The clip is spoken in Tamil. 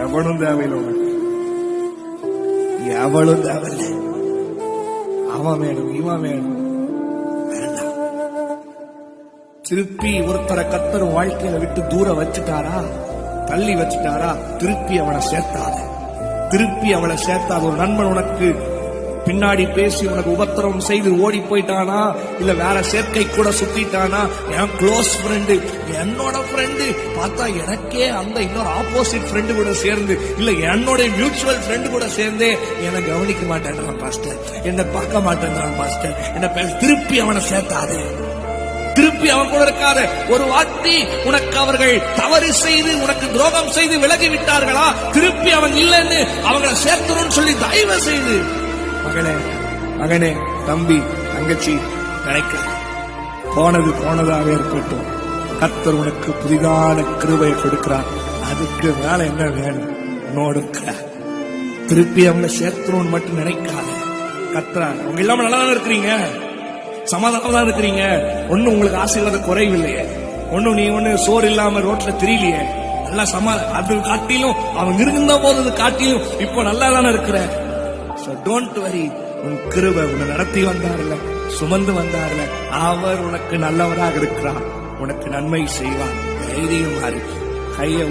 எவனும் தேவையில்லை உனக்கு, எவளும் தேவையில்லை. அவன் வேணும், இவன் வேணும், வேண்டாம். திருப்பி ஒருத்தரை கர்த்தர் வாழ்க்கையில விட்டு தூரம் வச்சுட்டாரா, தள்ளி வச்சுட்டாரா, திருப்பி அவனை சேர்த்தாத, திருப்பி அவளை சேர்த்தாத. ஒரு நண்பன் உனக்கு பின்னாடி பேசி உனக்கு உபத்திரம் செய்து ஓடி போயிட்டானா, இல்ல வேற சேர்க்கை கூட சுத்திட்டானா, என் க்ளோஸ் ஃப்ரெண்டு, என்னோட ஃப்ரெண்டு பார்த்தா எனக்கே அந்த இன்னொரு ஆப்போசிட் ஃப்ரெண்டு கூட சேர்ந்து, இல்ல என்னோட மியூச்சுவல் ஃப்ரெண்டு கூட சேர்ந்தே என்னை கவனிக்க மாட்டேன்றான் பாஸ்டர், என்னை பார்க்க மாட்டேன்றான் பாஸ்டர், என்ன பேச. திருப்பி அவனை சேர்த்தாது, திருப்பி அவன் கூட இருக்காத. ஒரு வாட்டி உனக்கு அவர்கள் தவறு செய்து உனக்கு துரோகம் செய்து விலகி விட்டார்களா, திருப்பி அவன் இல்லைன்னு அவங்களை சேர்த்தணும்னு சொல்லி தயவு செய்து மகளே, மகனே, தம்பி, தங்கச்சி நினைக்காத. போனது போனதாக இருக்கட்டும். கர்த்தர் உனக்கு புதிதான கிருபையை கொடுக்கிறார். அதுக்கு மேல என்ன வேணும்? உன்னோடு இருக்கிற திருப்பி அவங்களை சேர்த்தணும்னு மட்டும் நினைக்காத. கர்த்தர் அவங்க இல்லாம நல்லா தான் இருக்கிறீங்க, சமாதானம் தான் இருக்கிறீங்க, ஒன்னும் உங்களுக்கு ஆசீர்வாதம் குறைவில்லையே, ஒன்னும் நீ ஒண்ணு சோறு இல்லாம ரோட்ல தெரியலையே, நல்லா அது காட்டிலும் அவங்க இருந்த போது காட்டிலும் இப்போ நல்லா தானே இருக்கிற. So don't worry. உன் கிருபை உன்னை நடத்தி வந்தார்ல, சுமந்து வந்தார்ல, அவர் உனக்கு நல்லவராக இருக்கிறார், உனக்கு நன்மை செய்வார். தைரியமா இரு. கையை